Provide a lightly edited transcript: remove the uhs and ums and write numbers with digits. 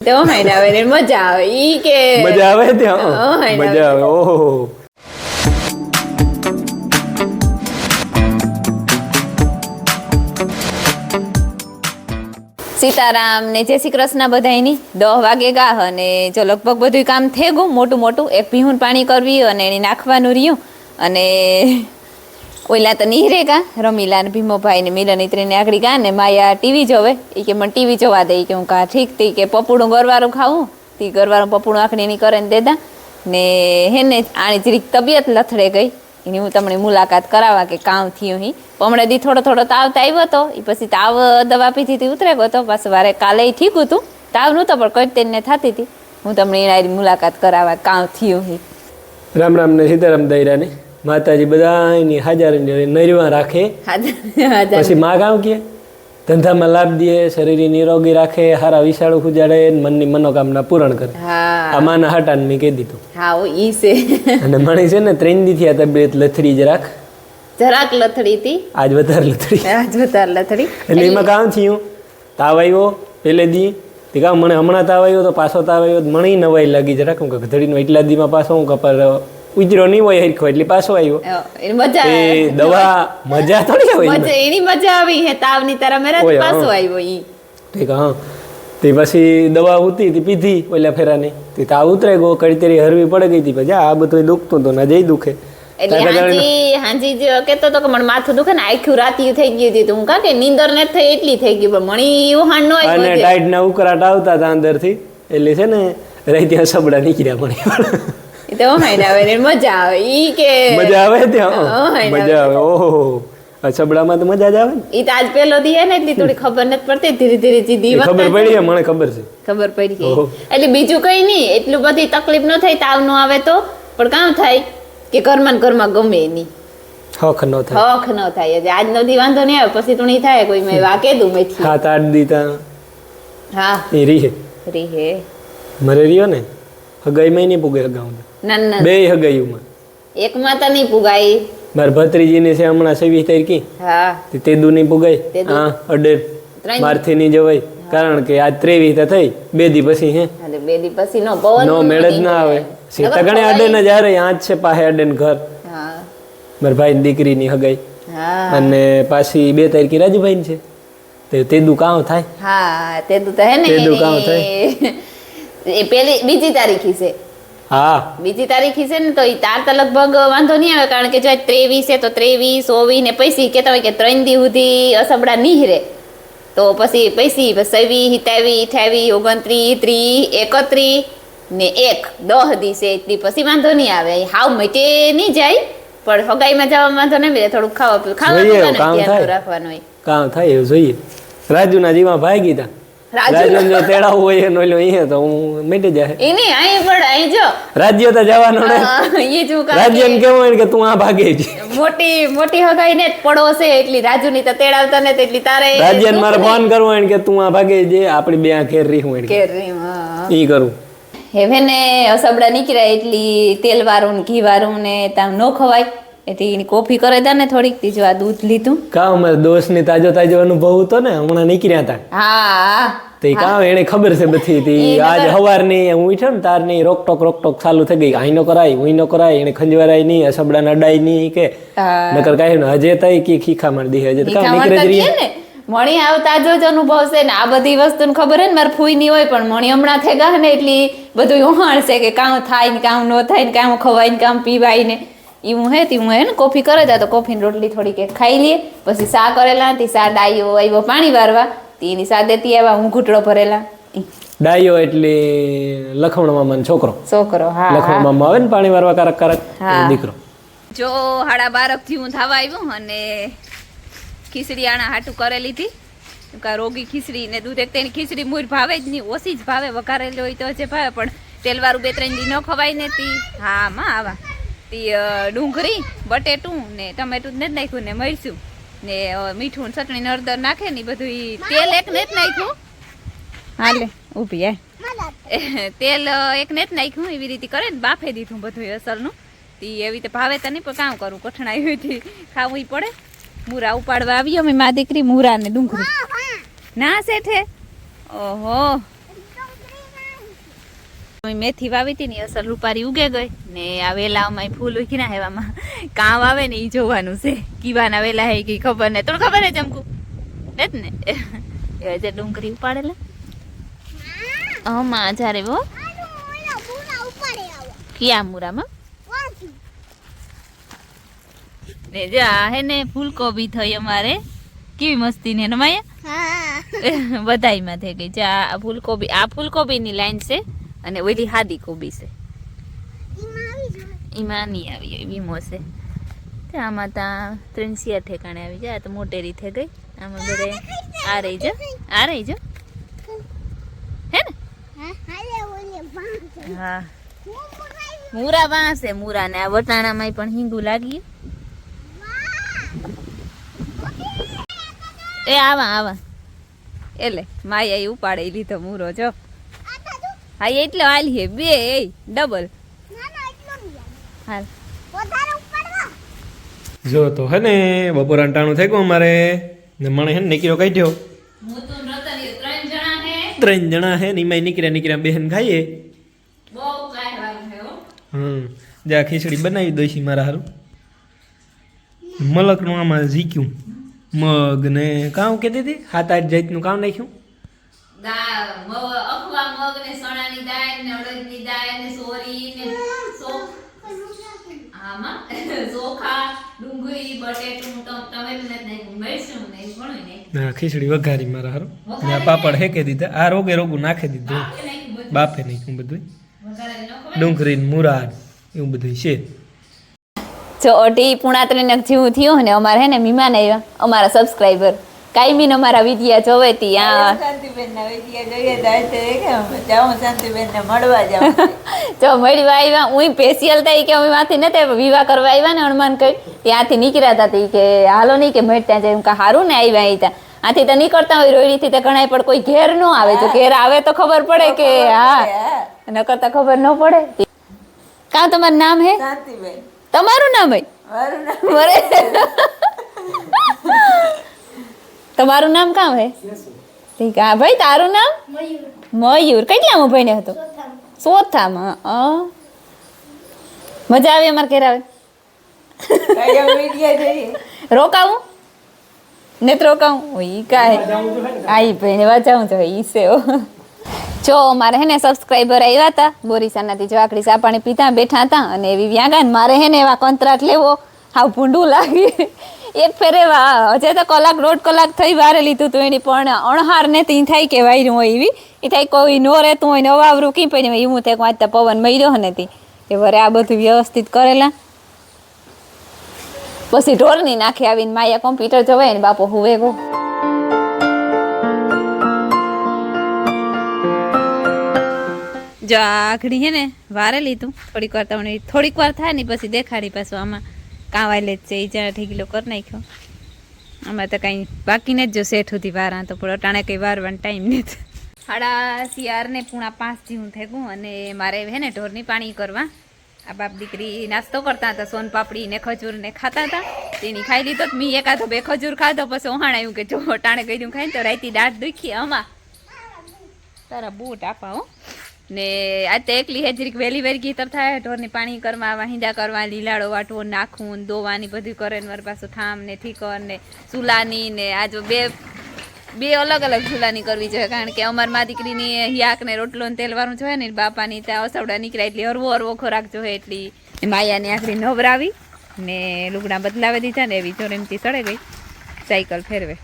તો હાઈન આવે ને મજા આવે ઈ કે મજા આવે ત્યાં મજા આવે ઓહો સીતારામ ને જય શ્રી કૃષ્ણ બધાયની 10 વાગે ગા અને જો લગભગ બધું કામ થઈ ગયું મોટું એક ભીહું પાણી કરવી અને એની નાખવાનું રહ્યું અને ઓલા તો નીહરે ગા રમીલા ને ભીમોભાઈ ને મિલનિત્રી ને આગળ ગા ને માયા ટીવી જોવે એ કે મને ટીવી જોવા દે કે હું કા ઠીક તી કે પપુડું ગરવારું ખાવું તી ગરવારું પપુડું આખડી ની કરે ને દેતા ને હેને આની જરીક તબિયત લથડે ગઈ એની હું તમને મુલાકાત કરાવવા કે કામ થયું હી હમણાં દી થોડો તાવ આવ્યો હતો એ પછી તાવ દવા પીધી ઉતરે ગયો હતો પાછું વારે કાલે ઠીક હતું તાવ નહોતો પણ કઈ તેને થતી હતી હું તમને એની મુલાકાત કરાવવા કામ થયું હી રામ રામ ને સીતારામ દૈરાની માતાજી બધાની હાજર નરવા રાખે પછી માં કામ કે ધંધામાં લાભ દે શરીર નિરોગી રાખે હારા વિશાળું ખુજાડે મનની મનોકામના પૂરણ કરે આ માના હટાન મેં કહી દીધું હા ઈ છે અને મણી છે ને 3 દી થી આ તબિયત લથડી જરાક લથડી હતી આજ વધારે લથડી એટલે એમાં કામ થયું તાવ આવ્યો પેલે દી તે કામ મને હમણાં તાવ આવ્યો તો પાછો તાવ આવ્યો મણી નવાઈ લાગી જરાક હું ઘડીનો એટલા દીમાં પાછો હું કપર ઉજરો નહીં હોય હરખો એટલે પાછો આવ્યો દવા મજા થોડી આવે એની મજા આવી હે તાવની તારા મેરા પાછો આવ્યો ઈ ઠીક હા તે પછી દવા ઉતી તે પીધી ઓલા ફેરાની તે તાવ ઉતરે ગયો કડીતરી હરવી પડે ગઈ હતી પછી આ બધું દુખતું તો ના જઈ દુખે એટલે હાંજી જે કેતો તો કે મને માથું દુખે ને આખું રાતી થઈ ગયું હતી હું કા કે નીંદર ને થઈ એટલી થઈ ગઈ પણ મણી એવું હાન નો આવ્યો અને ટાઈટ ના ઉકરાટ આવતા હતા અંદરથી એટલે છે ને રહી ત્યાં સબડા નીકળ્યા મણી તો હાઈન આવે ને મજા આવે ઈ કે મજા આવે ત્યાં મજા આવે ઓહો સબડામાં તો મજા જ આવે ને ઈ તો આજ પેલો દી હે ને એટલી થોડી ખબર નથી પડતી ધીરે ધીરે જી ખબર પડી છે મને ખબર પડી એટલે બીજું કઈ નહીં એટલું બધી તકલીફ ન થાય તાવ નો આવે તો પણ કામ થાય કે ઘરમાં ગમે નહીં હક ન થાય આજનો દી વાંધો નહીં આવે પછી તો નહીં થાય કોઈ મેં વાકે દઉં મેં 7-8 દી તા હા એ રીહે મરે રહ્યો ને હગાઈ માં નહીં પુગે હગાઉં ના બે હગાઈમાં એક માં તો નહીં પુગાઈ મારા ભત્રીજી ની છે હમણાં 26 તારીખે હા તે દુ નહીં પુગાઈ હા અડે મારથી નહીં જવાય કારણ કે આજ 23 થઈ 2 દી પછી હે 2 દી પછી નો મેળ જ ના આવે સીતા ગણે અડે ને જ્યારે આજ છે પાહે અડે ને ઘર હા મારા ભાઈ ની દીકરી ની હગાઈ અને પાછી 2 તારીખે રાજુભાઈ ની છે તે દુ કામ થાય હા તે દુ તો હે ને તે દુ કામ થાય એ પેલી બીજી તારીખી છે હા બીજી તારીખી છે ને તો એ તાર તો લગભગ વાંધો નહીં આવે કારણ કે જો 23 છે તો 23 24 ને પછી કેતા હોય કે 3 દી સુધી અસબડા નીહરે તો પછી 27 27 28 29 30 31 ને 10 દિવસે એટલી પછી વાંધો નહીં આવે હાવ મટે નહીં જાય પણ હગાઈમાં જવા વાંધો નહીં થોડુંક ખાવા રાખવાનું હોય કામ થાય એવું જોઈએ રાજુના જીવા ભાગી તા રાજ્ય જો તેડાવું હોય એનો અહીંયા તો હું મેટી જાય એની અહીં પણ અહીં જો રાજ્ય તો જવાનો ને એ જો રાજ્યને કેવું હોય કે તું આ ભાગે છે મોટી હગાઈ ને પડો છે એટલી રાજુની તો તેડાવતા ને એટલી તારે રાજ્યને મારે ફોન કરવો હોય કે તું આ ભાગે જે આપણી બે ઘેર રહી હું ઘેર રહી હા ઈ કરું હવે ને અસબડા નીકળ્યા એટલી તેલ વાળું ને ઘી વાળું ને તામ નો ખવાય એટલે એની કોફી કરે તા ને થોડીક ત્રીજો આ દૂધ લીધું કામ મારા દોસ્ત ની તાજો અનુભવ હતો ને હમણાં નીકળ્યા હતા હા તે કામ એને ખબર છે બધી હતી આજ હવાર ની હું ઉઠ્યો ને તાર ની રોકટોક ચાલુ થઈ ગઈ આઈ નો કરાય હું નો કરાય એને ખંજવારાય નહીં અસબડા નડાય નહીં કે નકર કાંઈ ને હજે તઈ કે ખીખા માર દી હજે કામ નીકળે જ રહી મણી આવતા જ અનુભવ છે ને આ બધી વસ્તુને ખબર હે ને મારે ફૂઈ ની હોય પણ મણી હમણાં થઈ ગયા ને એટલી બધું ઉહાણ છે કે કામ થાય ને કામ ન થાય ને કામ ખવાય ને કામ પીવાય ને એવું હે તી હું હે ને કોફી કરે તા તો કોફીની રોટલી થોડી કે ખાઈ લઈએ પછી સા કરેલા તી સા ડાયો આવ્યો પાણી વારવા તીની સા દેતી આવ્યા હું ઘૂંટડો ભરેલા ડાયો એટલે લખમણ મામાનો છોકરો હા લખમણ મામા આવે ને પાણી વારવા કારક દીકરો જો 12:30 થી હું થવા આવ્યું અને ખીચડી આણા હાટું કરે લીધી રોગી ખીચડી ને દૂધ એક તેની ખીચડી મૂર ભાવે જ નહીં ઓછી જ ભાવે વઘારેલી હોય તો જે ભાવે પણ તેલવાળું 2-3 દી ન ખવાય ને તી હા માં આવા તી ડુંગળી બટેટું ને ટમેટું જ નાખ્યું ને મરચું ને મીઠું ચટણી નળદર નાખે ને બધું તેલ એક ને જ નાખ્યું હાલે ઊભી તેલ એક ને જ નાખ્યું એવી રીતે કરે ને બાફે દીધું બધું અસલનું તી એવી રીતે ભાવે તો નહીં પણ કામ કરું કઠણાઈ હોય ખાવું પડે મૂરા ઉપાડવા આવી અમે મા દીકરી મૂરા ને ડુંગળી ના શેઠે ઓહો મેથી વાવી હતી ને અસલ રૂપારી ઉગે ગઈ ને આ વેલામાં ફૂલ ઉખી ના હેવામાં કામ આવે ને એ જોવાનું છે કીવાના વેલા હે કે ખબર ને તને ખબર હે ચમકુ ને જ ને એ જે ડુંગળી ઉપાડેલા માં જારે વો ક્યાં મુરામાં ને જા હે ને ફૂલકોબી થઈ અમારે કેવી મસ્તી ને નમાયા બધાઈમાં થઈ ગઈ જા આ ફૂલકોબીની લાઈન છે અને ઓલી હાદી કોબી છે એમાં નહીં આવી એવી મોસે આમાં ત્યાં 300 ઠેકાણે આવી જાય તો મોટેરી થઈ ગઈ આમાં બધે આ રહી જો હે ને હા મૂરા વાંસ છે મૂરા ને આ વટાણામાં પણ હિંગુ લાગી એ આવા એટલે માયા એ ઉપાડે લીધો મૂરો જો હા એટલે હાલી હે બે ડબલ હાલ જો તો હે ને બપોર અંટાણું થઈ ગયું અમારે ને મને હે ને નીકળ્યો કાઢ્યો 3 જણા હે ને એમાં નીકળ્યા બેન ખાઈએ જ્યાં ખીચડી બનાવી દઈશી મારા હારું મલકનું આમાં ઝીક્યું મગ ને કામ કહેતી હતી 7-8 જાતનું કામ નાખ્યું અખવા મગ ને ચણાની દાળ ને અડદની દાળ ને સોરી ને ચોખા ડુંગળી બટેટું ટમેટું ને નાખ્યું મરચું ને ઘણું ને હા ખીચડી વઘારી મારા હારું ને પાપડ હેકે દીધા આ રોગું નાખી દીધું બાફે નાખ્યું બધું ડુંગળી મુરા એવું બધું છે જો અઢી પૂણા 3 જેવું થયું ને અમારે હે ને મહેમાન આવ્યા અમારા સબસ્ક્રાઈબર કાયમીન અમારા વિડિયા જોવે તી આ શાંતિબેન ના વિડિયા જોઈએ તો જાઉં શાંતિબેન ને મળવા જાઉં જો મળવા આવ્યા હું સ્પેશિયલ થઈ કે અમે માંથી નતે વિવાહ કરવા આવ્યા ને હનુમાન કઈ ત્યાંથી નીકળ્યા હતા તી કે હાલો નહીં કે મેટ ત્યાં જઈને હારું ને આવ્યા અહીંયા આથી તો નીકળતા હોય રોયડીથી તો ઘણાય પણ કોઈ ઘેર ન આવે જો ઘેર આવે તો ખબર પડે કે હા ન કરતા ખબર ન પડે કાં તમારું નામ હે શાંતિબેન તમારું નામ હે મારું નામ મરે તમારું નામ કામ હે ઠીક હા ભાઈ તારું નામ મયુર કેટલામાં ભાઈને હતો ચોથામાં મજા આવે અમારે ઘેર આવે વિડિયા જોઈએ રોકાવું ને તો રોકાવું ઈ કાંઈ આઈ ભાઈને વાંચાવું તો ઈ છે જો મારે હે ને સબસ્ક્રાઈબર આવ્યા હતા બોરીસાનાથી જો આખડી ચા પાણી પીતા બેઠા હતા અને એવી વ્યાગા ને મારે હે ને એવા કોન્ટ્રાક્ટ લેવો હાવ ભૂંડું લાગી એક ફેરે હજે તો 1.5 કલાક થઈ વારે લીધું તું એની પણ અણહાર ને તી થાય કે વાયરું હોય એવી એ થાય કોઈ નો રહેતું હોય ને અવાવરું કી પડી એવું થાય વાંચતા પવન મર્યો નથી એ વરે આ બધું વ્યવસ્થિત કરેલા પછી ઢોરની નાખી આવીને માયા કોમ્પ્યુટર જોવાય ને બાપો હુવે ગો જો આખડી હે ને વારે લીધું થોડીક વાર થાય ને પછી દેખાડી પાછું આમાં કાંવાલે જ છે એ જ્યાં ઠીકલો કરી નાખ્યો આમાં તો કાંઈ બાકીને જ જો શેઠ સુધી વારા તો પણ અટાણે કંઈ વારવાનો ટાઈમ નથી 4:30 જેવું થઈ ગયું અને મારે હે ને ઢોરની પાણી કરવા આ બાપ દીકરી નાસ્તો કરતા હતા સોન પાપડી ને ખજૂર ને ખાતા હતા તેની ખાઈ લીધો તો મેં એકાદો 2 ખજૂર ખાધો પછી ઓહાણ આવ્યું કે જો અટાણે ગયું ખાઈને તો રાતી દાંત દુખી આમાં તારા બૂટ આપાઓ ને આજ તો એકલી હેજરીક વહેલી વેરગી તર થાય ઢોરની પાણી કરવા વાહિંદા કરવા લીલાડો વાટવો નાખવું દોવાની બધું કરે ને મારી પાસે થામ ને ઠીકર ને ચૂલાની ને આજ બે અલગ અલગ ચૂલાની કરવી જોઈએ કારણ કે અમાર મા દીકરીની હિયાક ને રોટલો ને તેલવાળું જોઈએ ને બાપાની ત્યાં અસવડા નીકળ્યા એટલે હરવો ખોરાક જોઈએ એટલી માયાની આખરી નવરાવી ને લુગડા બદલાવી દીધા ને એવી ચોરીમથી સડે ગઈ સાયકલ ફેરવે